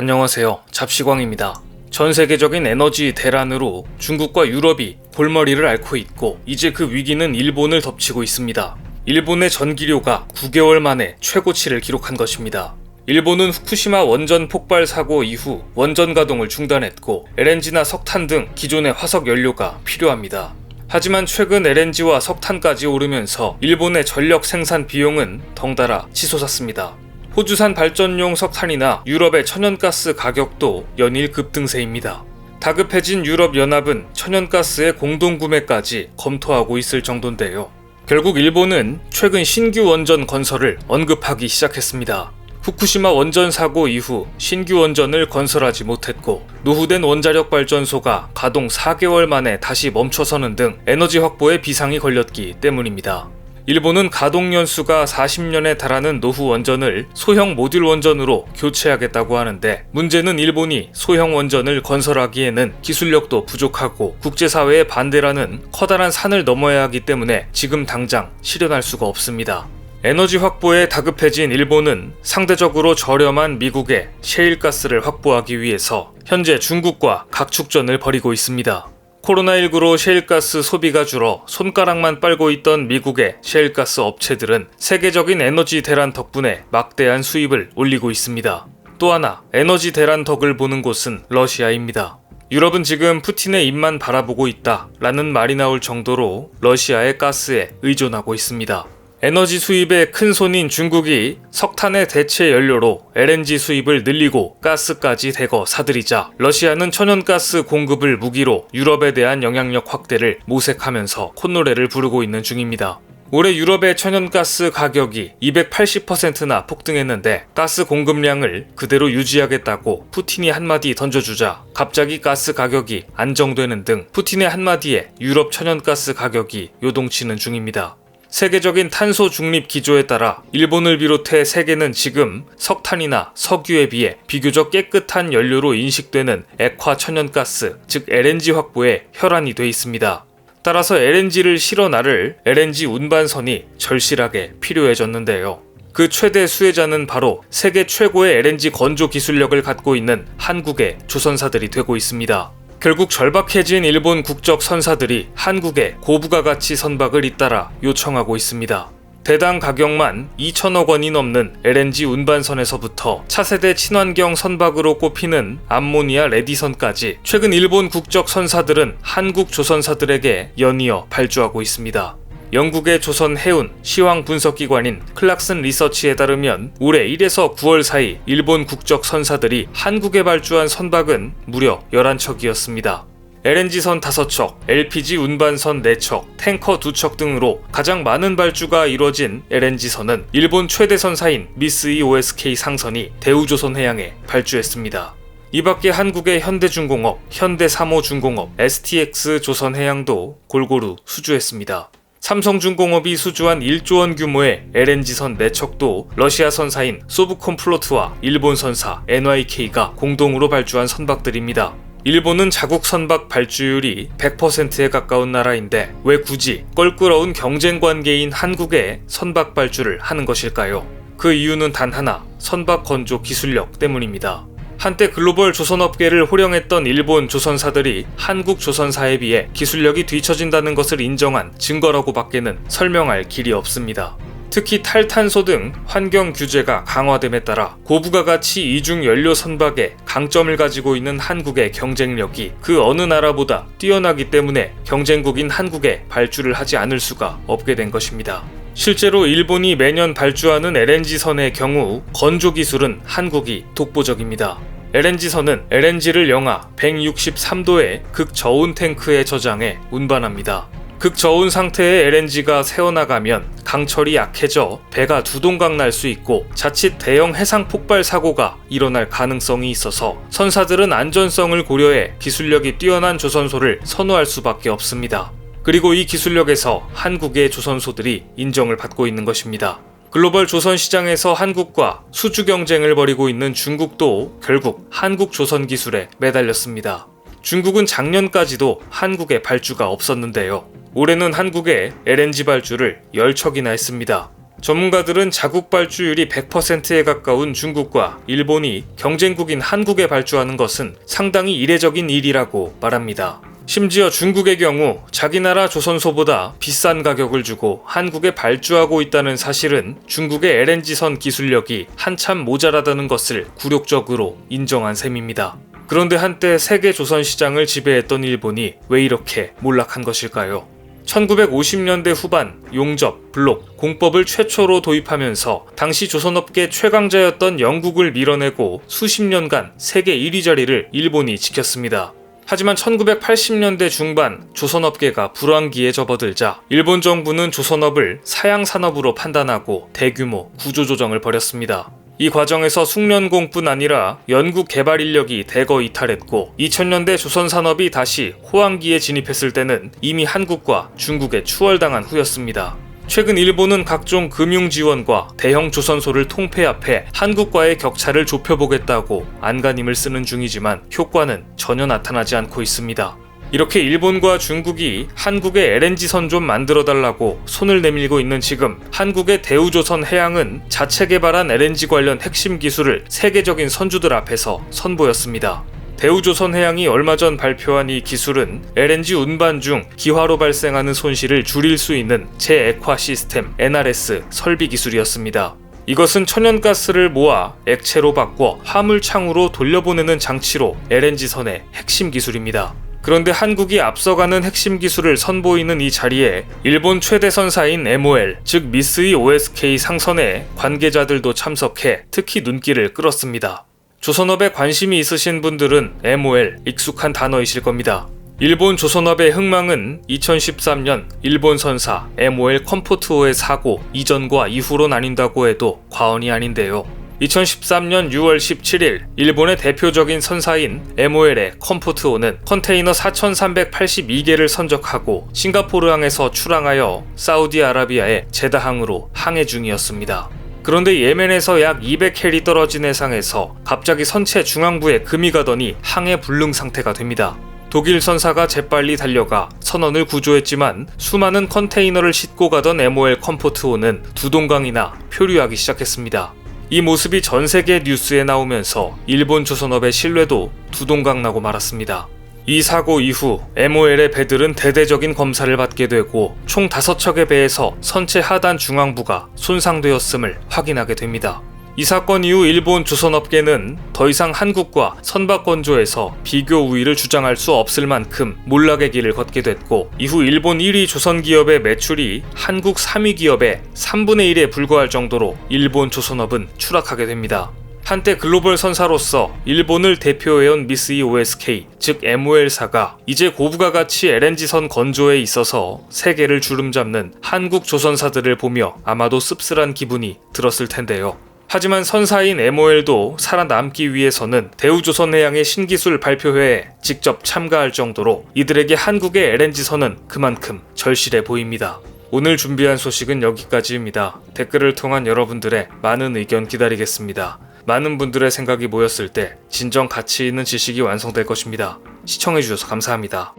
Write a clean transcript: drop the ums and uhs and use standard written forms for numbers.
안녕하세요. 잡시광입니다. 전 세계적인 에너지 대란으로 중국과 유럽이 골머리를 앓고 있고 이제 그 위기는 일본을 덮치고 있습니다. 일본의 전기료가 9개월 만에 최고치를 기록한 것입니다. 일본은 후쿠시마 원전 폭발 사고 이후 원전 가동을 중단했고 LNG나 석탄 등 기존의 화석 연료가 필요합니다. 하지만 최근 LNG와 석탄까지 오르면서 일본의 전력 생산 비용은 덩달아 치솟았습니다. 호주산 발전용 석탄이나 유럽의 천연가스 가격도 연일 급등세입니다. 다급해진 유럽연합은 천연가스의 공동구매까지 검토하고 있을 정도인데요. 결국 일본은 최근 신규 원전 건설을 언급하기 시작했습니다. 후쿠시마 원전 사고 이후 신규 원전을 건설하지 못했고 노후된 원자력 발전소가 가동 4개월 만에 다시 멈춰서는 등 에너지 확보에 비상이 걸렸기 때문입니다. 일본은 가동 연수가 40년에 달하는 노후 원전을 소형 모듈 원전으로 교체하겠다고 하는데 문제는 일본이 소형 원전을 건설하기에는 기술력도 부족하고 국제사회의 반대라는 커다란 산을 넘어야 하기 때문에 지금 당장 실현할 수가 없습니다. 에너지 확보에 다급해진 일본은 상대적으로 저렴한 미국의 셰일가스를 확보하기 위해서 현재 중국과 각축전을 벌이고 있습니다. 코로나19로 셰일가스 소비가 줄어 손가락만 빨고 있던 미국의 셰일가스 업체들은 세계적인 에너지 대란 덕분에 막대한 수입을 올리고 있습니다. 또 하나 에너지 대란 덕을 보는 곳은 러시아입니다. 유럽은 지금 푸틴의 입만 바라보고 있다 라는 말이 나올 정도로 러시아의 가스에 의존하고 있습니다. 에너지 수입의 큰 손인 중국이 석탄의 대체 연료로 LNG 수입을 늘리고 가스까지 대거 사들이자 러시아는 천연가스 공급을 무기로 유럽에 대한 영향력 확대를 모색하면서 콧노래를 부르고 있는 중입니다. 올해 유럽의 천연가스 가격이 280%나 폭등했는데 가스 공급량을 그대로 유지하겠다고 푸틴이 한마디 던져주자 갑자기 가스 가격이 안정되는 등 푸틴의 한마디에 유럽 천연가스 가격이 요동치는 중입니다. 세계적인 탄소 중립 기조에 따라 일본을 비롯해 세계는 지금 석탄이나 석유에 비해 비교적 깨끗한 연료로 인식되는 액화 천연가스, 즉 LNG 확보에 혈안이 돼 있습니다. 따라서 LNG를 실어 나를 LNG 운반선이 절실하게 필요해졌는데요. 그 최대 수혜자는 바로 세계 최고의 LNG 건조 기술력을 갖고 있는 한국의 조선사들이 되고 있습니다. 결국 절박해진 일본 국적 선사들이 한국에 고부가 가치 선박을 잇따라 요청하고 있습니다. 대당 가격만 2천억 원이 넘는 LNG 운반선에서부터 차세대 친환경 선박으로 꼽히는 암모니아 레디선까지 최근 일본 국적 선사들은 한국 조선사들에게 연이어 발주하고 있습니다. 영국의 조선 해운 시황 분석기관인 클락슨 리서치에 따르면 올해 1에서 9월 사이 일본 국적 선사들이 한국에 발주한 선박은 무려 11척이었습니다. LNG선 5척, LPG 운반선 4척, 탱커 2척 등으로 가장 많은 발주가 이뤄진 LNG선은 일본 최대 선사인 미쓰이 OSK 상선이 대우조선해양에 발주했습니다. 이 밖에 한국의 현대중공업, 현대삼호중공업, STX 조선해양도 골고루 수주했습니다. 삼성중공업이 수주한 1조 원 규모의 LNG선 4척도 러시아 선사인 소브콘플로트와 일본 선사 NYK가 공동으로 발주한 선박들입니다. 일본은 자국 선박 발주율이 100%에 가까운 나라인데 왜 굳이 껄끄러운 경쟁 관계인 한국에 선박 발주를 하는 것일까요? 그 이유는 단 하나, 선박 건조 기술력 때문입니다. 한때 글로벌 조선업계를 호령했던 일본 조선사들이 한국 조선사에 비해 기술력이 뒤처진다는 것을 인정한 증거라고 밖에는 설명할 길이 없습니다. 특히 탈탄소 등 환경 규제가 강화됨에 따라 고부가가치 이중 연료 선박에 강점을 가지고 있는 한국의 경쟁력이 그 어느 나라보다 뛰어나기 때문에 경쟁국인 한국에 발주를 하지 않을 수가 없게 된 것입니다. 실제로 일본이 매년 발주하는 LNG선의 경우 건조 기술은 한국이 독보적입니다. LNG선은 LNG를 영하 163도의 극저온 탱크에 저장해 운반합니다. 극저온 상태의 LNG가 새어나가면 강철이 약해져 배가 두동강 날 수 있고 자칫 대형 해상 폭발 사고가 일어날 가능성이 있어서 선사들은 안전성을 고려해 기술력이 뛰어난 조선소를 선호할 수밖에 없습니다. 그리고 이 기술력에서 한국의 조선소들이 인정을 받고 있는 것입니다. 글로벌 조선 시장에서 한국과 수주 경쟁을 벌이고 있는 중국도 결국 한국 조선 기술에 매달렸습니다. 중국은 작년까지도 한국에 발주가 없었는데요. 올해는 한국에 LNG 발주를 10척이나 했습니다. 전문가들은 자국 발주율이 100%에 가까운 중국과 일본이 경쟁국인 한국에 발주하는 것은 상당히 이례적인 일이라고 말합니다. 심지어 중국의 경우 자기 나라 조선소보다 비싼 가격을 주고 한국에 발주하고 있다는 사실은 중국의 LNG선 기술력이 한참 모자라다는 것을 굴욕적으로 인정한 셈입니다. 그런데 한때 세계 조선 시장을 지배했던 일본이 왜 이렇게 몰락한 것일까요? 1950년대 후반 용접, 블록, 공법을 최초로 도입하면서 당시 조선업계 최강자였던 영국을 밀어내고 수십 년간 세계 1위 자리를 일본이 지켰습니다. 하지만 1980년대 중반 조선업계가 불황기에 접어들자 일본 정부는 조선업을 사양산업으로 판단하고 대규모 구조조정을 벌였습니다. 이 과정에서 숙련공뿐 아니라 연구 개발 인력이 대거 이탈했고 2000년대 조선산업이 다시 호황기에 진입했을 때는 이미 한국과 중국에 추월당한 후였습니다. 최근 일본은 각종 금융 지원과 대형 조선소를 통폐합해 한국과의 격차를 좁혀보겠다고 안간힘을 쓰는 중이지만 효과는 전혀 나타나지 않고 있습니다. 이렇게 일본과 중국이 한국의 LNG선 좀 만들어달라고 손을 내밀고 있는 지금 한국의 대우조선 해양은 자체 개발한 LNG 관련 핵심 기술을 세계적인 선주들 앞에서 선보였습니다. 대우조선 해양이 얼마 전 발표한 이 기술은 LNG 운반 중 기화로 발생하는 손실을 줄일 수 있는 제액화 시스템 NRS 설비 기술이었습니다. 이것은 천연가스를 모아 액체로 바꿔 화물창으로 돌려보내는 장치로 LNG선의 핵심 기술입니다. 그런데 한국이 앞서가는 핵심 기술을 선보이는 이 자리에 일본 최대 선사인 MOL, 즉 미쓰이 OSK 상선의 관계자들도 참석해 특히 눈길을 끌었습니다. 조선업에 관심이 있으신 분들은 MOL 익숙한 단어이실 겁니다. 일본 조선업의 흥망은 2013년 일본 선사 MOL 컴포트호의 사고 이전과 이후로 나뉜다고 해도 과언이 아닌데요. 2013년 6월 17일 일본의 대표적인 선사인 MOL의 컴포트호는 컨테이너 4,382개를 선적하고 싱가포르항에서 출항하여 사우디아라비아의 제다항으로 항해 중이었습니다. 그런데 예멘에서 약 200캐리 떨어진 해상에서 갑자기 선체 중앙부에 금이 가더니 항해 불능 상태가 됩니다. 독일 선사가 재빨리 달려가 선원을 구조했지만 수많은 컨테이너를 싣고 가던 MOL 컴포트호는 두동강이나 표류하기 시작했습니다. 이 모습이 전 세계 뉴스에 나오면서 일본 조선업의 신뢰도 두동강 나고 말았습니다. 이 사고 이후 MOL의 배들은 대대적인 검사를 받게 되고 총 5척의 배에서 선체 하단 중앙부가 손상되었음을 확인하게 됩니다. 이 사건 이후 일본 조선업계는 더 이상 한국과 선박 건조에서 비교 우위를 주장할 수 없을 만큼 몰락의 길을 걷게 됐고 이후 일본 1위 조선기업의 매출이 한국 3위 기업의 3분의 1에 불과할 정도로 일본 조선업은 추락하게 됩니다. 한때 글로벌 선사로서 일본을 대표해온 미쓰이 OSK, 즉 MOL사가 이제 고부가 가치 LNG선 건조에 있어서 세계를 주름잡는 한국 조선사들을 보며 아마도 씁쓸한 기분이 들었을 텐데요. 하지만 선사인 MOL도 살아남기 위해서는 대우조선해양의 신기술 발표회에 직접 참가할 정도로 이들에게 한국의 LNG선은 그만큼 절실해 보입니다. 오늘 준비한 소식은 여기까지입니다. 댓글을 통한 여러분들의 많은 의견 기다리겠습니다. 많은 분들의 생각이 모였을 때 진정 가치 있는 지식이 완성될 것입니다. 시청해주셔서 감사합니다.